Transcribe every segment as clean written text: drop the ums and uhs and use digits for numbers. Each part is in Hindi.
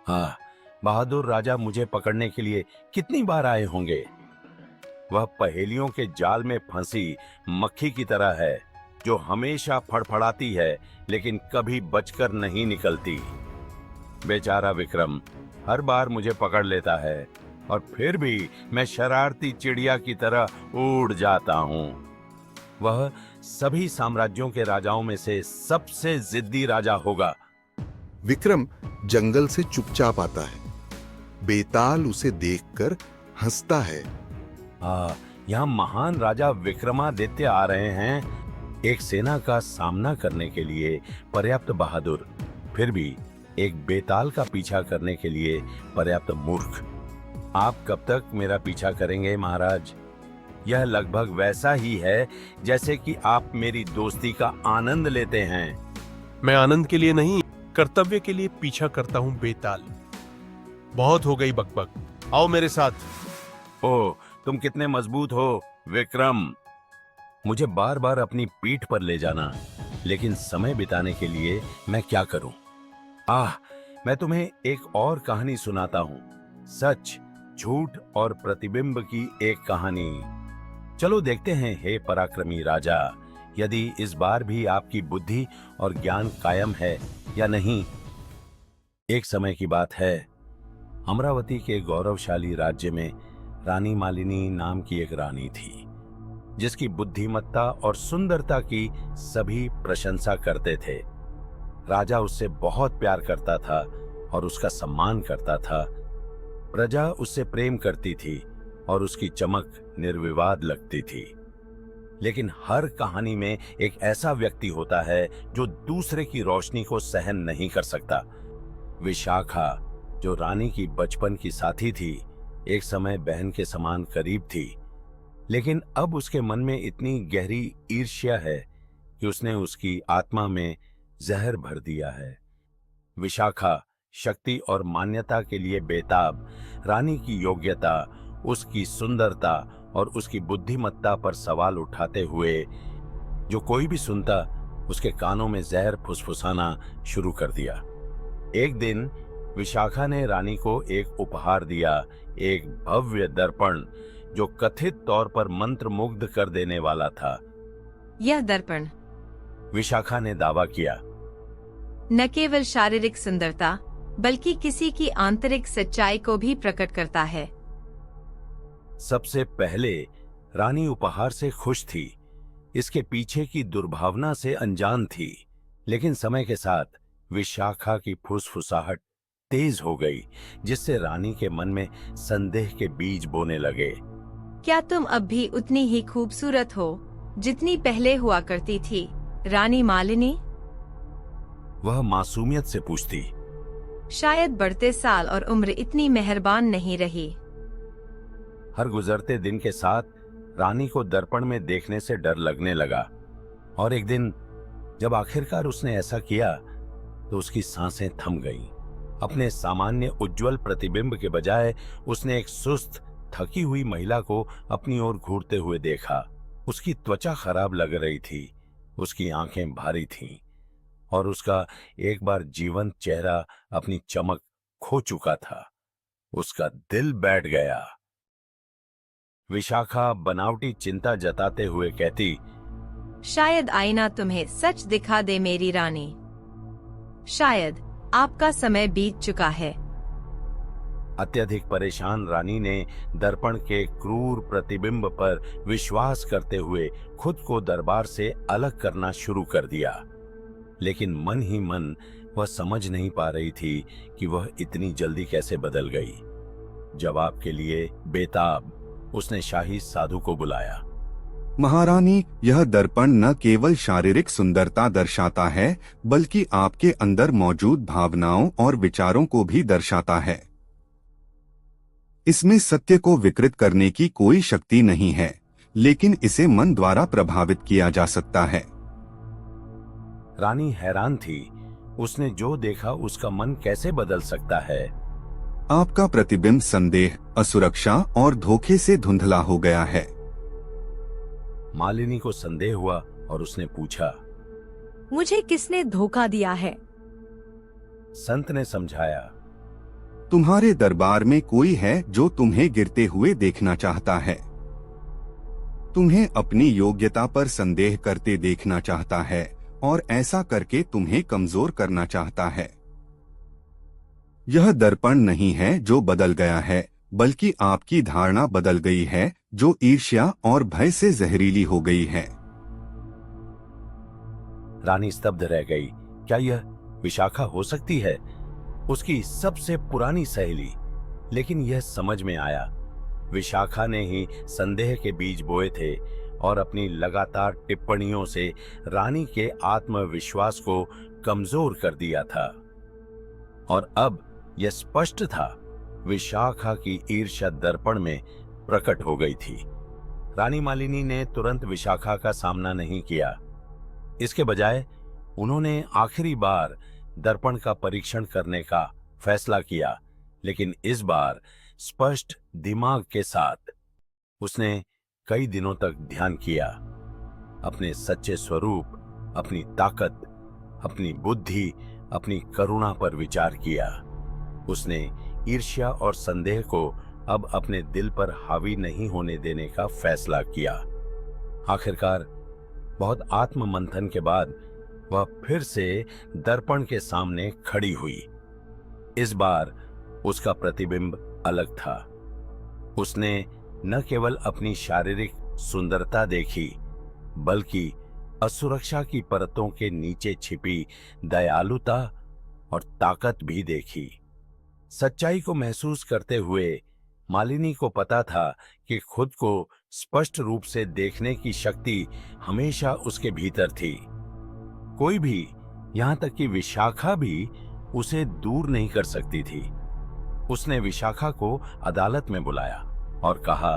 हाँ, बहादुर राजा मुझे पकड़ने के लिए कितनी बार आए होंगे। वह पहेलियों के जाल में फंसी मक्खी की तरह है, जो हमेशा फड़फड़ाती है लेकिन कभी बचकर नहीं निकलती। बेचारा विक्रम हर बार मुझे पकड़ लेता है और फिर भी मैं शरारती चिड़िया की तरह उड़ जाता हूँ। वह सभी साम्राज्यों के राजाओं में से सबसे जिद्दी राजा होगा। विक्रम जंगल से चुपचाप आता है। बेताल उसे देखकर हंसता है। यहाँ महान राजा विक्रमादित्य आ रहे हैं, एक सेना का सामना करने के लिए पर्याप्त बहादुर, फिर भी एक बेताल का पीछा करने के लिए पर्याप्त मूर्ख। आप कब तक मेरा पीछा करेंगे महाराज? यह लगभग वैसा ही है जैसे कि आप मेरी दोस्ती का आनंद लेते हैं। मैं आनंद के लिए नहीं, कर्तव्य के लिए पीछा करता हूं बेताल। बहुत हो गई बकबक, आओ मेरे साथ। ओह, तुम कितने मजबूत हो विक्रम। मुझे बार बार अपनी पीठ पर ले जाना, लेकिन समय बिताने के लिए मैं क्या करूं? मैं तुम्हें एक और कहानी सुनाता हूं, सच, झूठ और प्रतिबिंब की एक कहानी। चलो देखते हैं हे पराक्रमी राजा, यदि इस बार भी आपकी बुद्धि और ज्ञान कायम है या नहीं। एक समय की बात है, अमरावती के गौरवशाली राज्य में रानी मालिनी नाम की एक रानी थी, जिसकी बुद्धिमत्ता और सुंदरता की सभी प्रशंसा करते थे। राजा उससे बहुत प्यार करता था और उसका सम्मान करता था। प्रजा उससे प्रेम करती थी और उसकी चमक निर्विवाद लगती थी। लेकिन हर कहानी में एक ऐसा व्यक्ति होता है जो दूसरे की रोशनी को सहन नहीं कर सकता। विशाखा, जो रानी की बचपन की साथी थी, एक समय बहन के समान करीब थी, लेकिन अब उसके मन में इतनी गहरी ईर्ष्या है कि उसने उसकी आत्मा में जहर भर दिया है। विशाखा शक्ति और मान्यता के लिए बेताब, रानी की योग्यता, उसकी सुंदरता और उसकी बुद्धिमत्ता पर सवाल उठाते हुए जो कोई भी सुनता उसके कानों में जहर फुसफुसाना शुरू कर दिया। एक दिन विशाखा ने रानी को एक उपहार दिया, एक भव्य दर्पण जो कथित तौर पर मंत्रमुग्ध कर देने वाला था। यह दर्पण, विशाखा ने दावा किया, न केवल शारीरिक सुंदरता बल्कि किसी की आंतरिक सच्चाई को भी प्रकट करता है। सबसे पहले रानी उपहार से खुश थी, इसके पीछे की दुर्भावना से अनजान थी। लेकिन समय के साथ विशाखा की फुसफुसाहट तेज हो गई, जिससे रानी के मन में संदेह के बीज बोने लगे। क्या तुम अब भी उतनी ही खूबसूरत हो जितनी पहले हुआ करती थी, रानी मालिनी? वह मासूमियत से पूछती। शायद बढ़ते साल और उम्र इतनी मेहरबान नहीं रही। हर गुजरते दिन के साथ रानी को दर्पण में देखने से डर लगने लगा, और एक दिन जब आखिरकार उसने ऐसा किया तो उसकी सांसें थम गईं। अपने सामान्य उज्जवल प्रतिबिंब के बजाय उसने एक सुस्त, थकी हुई महिला को अपनी ओर घूरते हुए देखा। उसकी त्वचा खराब लग रही थी, उसकी आंखें भारी थीं और उसका एक बार जीवंत चेहरा अपनी चमक खो चुका था। उसका दिल बैठ गया। विशाखा बनावटी चिंता जताते हुए कहती, शायद आईना तुम्हें सच दिखा दे मेरी रानी। शायद आपका समय बीत चुका है। अत्यधिक परेशान रानी ने दर्पण के क्रूर प्रतिबिंब पर विश्वास करते हुए खुद को दरबार से अलग करना शुरू कर दिया। लेकिन मन ही मन वह समझ नहीं पा रही थी कि वह इतनी जल्दी कैसे बदल गई। जवाब के लिए बेताब उसने शाही साधु को बुलाया। महारानी, यह दर्पण न केवल शारीरिक सुंदरता दर्शाता है, बल्कि आपके अंदर मौजूद भावनाओं और विचारों को भी दर्शाता है। इसमें सत्य को विकृत करने की कोई शक्ति नहीं है, लेकिन इसे मन द्वारा प्रभावित किया जा सकता है। रानी हैरान थी, उसने जो देखा उसका मन कैसे बदल सकता है। आपका प्रतिबिंब संदेह, असुरक्षा और धोखे से धुंधला हो गया है। मालिनी को संदेह हुआ और उसने पूछा, मुझे किसने धोखा दिया है? संत ने समझाया, तुम्हारे दरबार में कोई है जो तुम्हें गिरते हुए देखना चाहता है। तुम्हें अपनी योग्यता पर संदेह करते देखना चाहता है और ऐसा करके तुम्हें कमजोर करना चाहता है। यह दर्पण नहीं है जो बदल गया है, बल्कि आपकी धारणा बदल गई है जो ईर्ष्या और भय से जहरीली हो गई है। रानी स्तब्ध रह गई। क्या यह विशाखा हो सकती है, उसकी सबसे पुरानी सहेली? लेकिन यह समझ में आया, विशाखा ने ही संदेह के बीज बोए थे और अपनी लगातार टिप्पणियों से रानी के आत्मविश्वास को कमजोर कर दिया था। और अब यह स्पष्ट था, विशाखा की ईर्ष्या दर्पण में प्रकट हो गई थी। रानी मालिनी ने तुरंत विशाखा का सामना नहीं किया। इसके बजाय उन्होंने आखिरी बार दर्पण का परीक्षण करने का फैसला किया, लेकिन इस बार स्पष्ट दिमाग के साथ। उसने कई दिनों तक ध्यान किया, अपने सच्चे स्वरूप, अपनी ताकत, अपनी बुद्धि, अपनी करुणा पर विचार किया। उसने ईर्ष्या और संदेह को अब अपने दिल पर हावी नहीं होने देने का फैसला किया। आखिरकार बहुत आत्म मंथन के बाद वह फिर से दर्पण के सामने खड़ी हुई। इस बार उसका प्रतिबिंब अलग था। उसने न केवल अपनी शारीरिक सुंदरता देखी, बल्कि असुरक्षा की परतों के नीचे छिपी दयालुता और ताकत भी देखी। सच्चाई को महसूस करते हुए मालिनी को पता था कि खुद को स्पष्ट रूप से देखने की शक्ति हमेशा उसके भीतर थी। कोई भी, यहां तक कि विशाखा भी, उसे दूर नहीं कर सकती थी। उसने विशाखा को अदालत में बुलाया और कहा,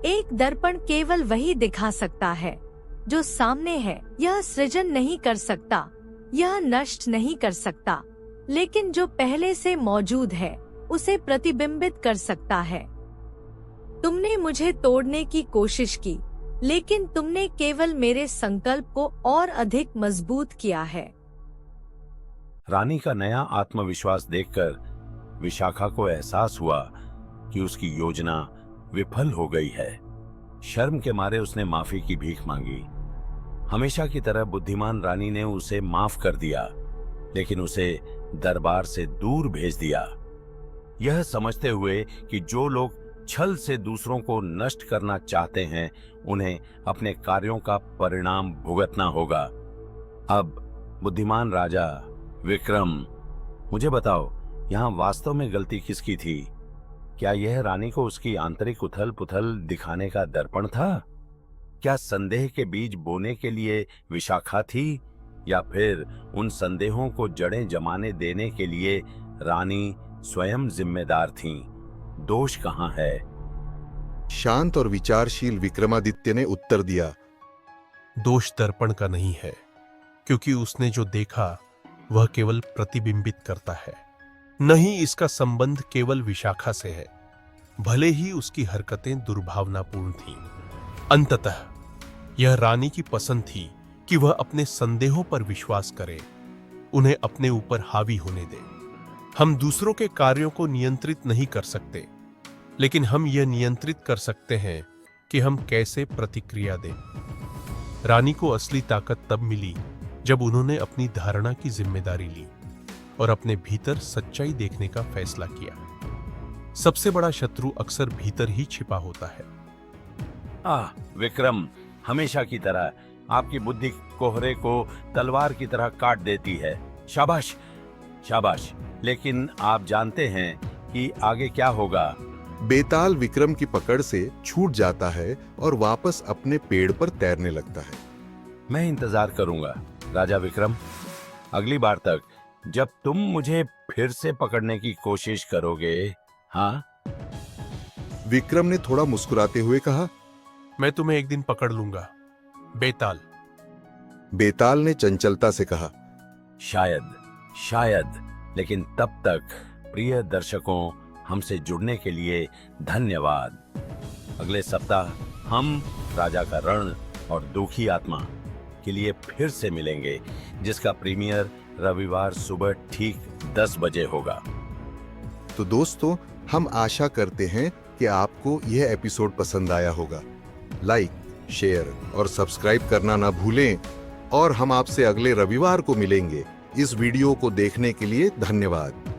एक दर्पण केवल वही दिखा सकता है जो सामने है। यह सृजन नहीं कर सकता, यह नष्ट नहीं कर सकता, लेकिन जो पहले से मौजूद है उसे प्रतिबिंबित कर सकता है। तुमने मुझे तोड़ने की कोशिश की, लेकिन तुमने केवल मेरे संकल्प को और अधिक मजबूत किया है। रानी का नया आत्मविश्वास देखकर विशाखा को एहसास हुआ कि उसकी योजना विफल हो गई है। शर्म के मारे उसने माफी की भीख मांगी। हमेशा की तरह बुद्धिमान रानी ने उसे माफ कर दिया, लेकिन उसे दरबार से दूर भेज दिया, यह समझते हुए कि जो लोग छल से दूसरों को नष्ट करना चाहते हैं, उन्हें अपने कार्यों का परिणाम भुगतना होगा। अब बुद्धिमान राजा विक्रम, मुझे बताओ, यहाँ वास्तव में गलती किसकी थी? क्या यह रानी को उसकी आंतरिक उथल पुथल दिखाने का दर्पण था? क्या संदेह के बीज बोने के लिए विशाखा थी, या फिर उन संदेहों को जड़ें जमाने देने के लिए रानी स्वयं जिम्मेदार थीं? दोष कहाँ है? शांत और विचारशील विक्रमादित्य ने उत्तर दिया, दोष दर्पण का नहीं है, क्योंकि उसने जो देखा वह केवल प्रतिबिंबित करता है। नहीं, इसका संबंध केवल विशाखा से है, भले ही उसकी हरकतें दुर्भावनापूर्ण थीं। अंततः यह रानी की पसंद थी कि वह अपने संदेहों पर विश्वास करे, उन्हें अपने ऊपर हावी होने दे। हम दूसरों के कार्यों को नियंत्रित नहीं कर सकते, लेकिन हम यह नियंत्रित कर सकते हैं कि हम कैसे प्रतिक्रिया दें। रानी को असली ताकत तब मिली जब उन्होंने अपनी धारणा की जिम्मेदारी ली और अपने भीतर सच्चाई देखने का फैसला किया। सबसे बड़ा शत्रु अक्सर भीतर ही छिपा होता है। विक्रम, हमेशा की तरह आपकी बुद्धि कोहरे को तलवार की तरह काट देती है। शाबाश, शाबाश। लेकिन आप जानते हैं कि आगे क्या होगा? बेताल विक्रम की पकड़ से छूट जाता है और वापस अपने पेड़ पर तैरने लगता है। मैं इंतजार करूंगा राजा विक्रम, अगली बार तक जब तुम मुझे फिर से पकड़ने की कोशिश करोगे। हाँ? विक्रम ने थोड़ा मुस्कुराते हुए कहा, मैं तुम्हें एक दिन पकड़ लूंगा बेताल। बेताल ने चंचलता से कहा, शायद, शायद। लेकिन तब तक प्रिय दर्शकों, हमसे जुड़ने के लिए धन्यवाद। अगले सप्ताह हम राजा का रण और दुखी आत्मा के लिए फिर से मिलेंगे, जिसका प्रीमियर रविवार सुबह ठीक 10 बजे होगा। तो दोस्तों, हम आशा करते हैं कि आपको यह एपिसोड पसंद आया होगा। लाइक, शेयर और सब्सक्राइब करना ना भूलें और हम आपसे अगले रविवार को मिलेंगे। इस वीडियो को देखने के लिए धन्यवाद।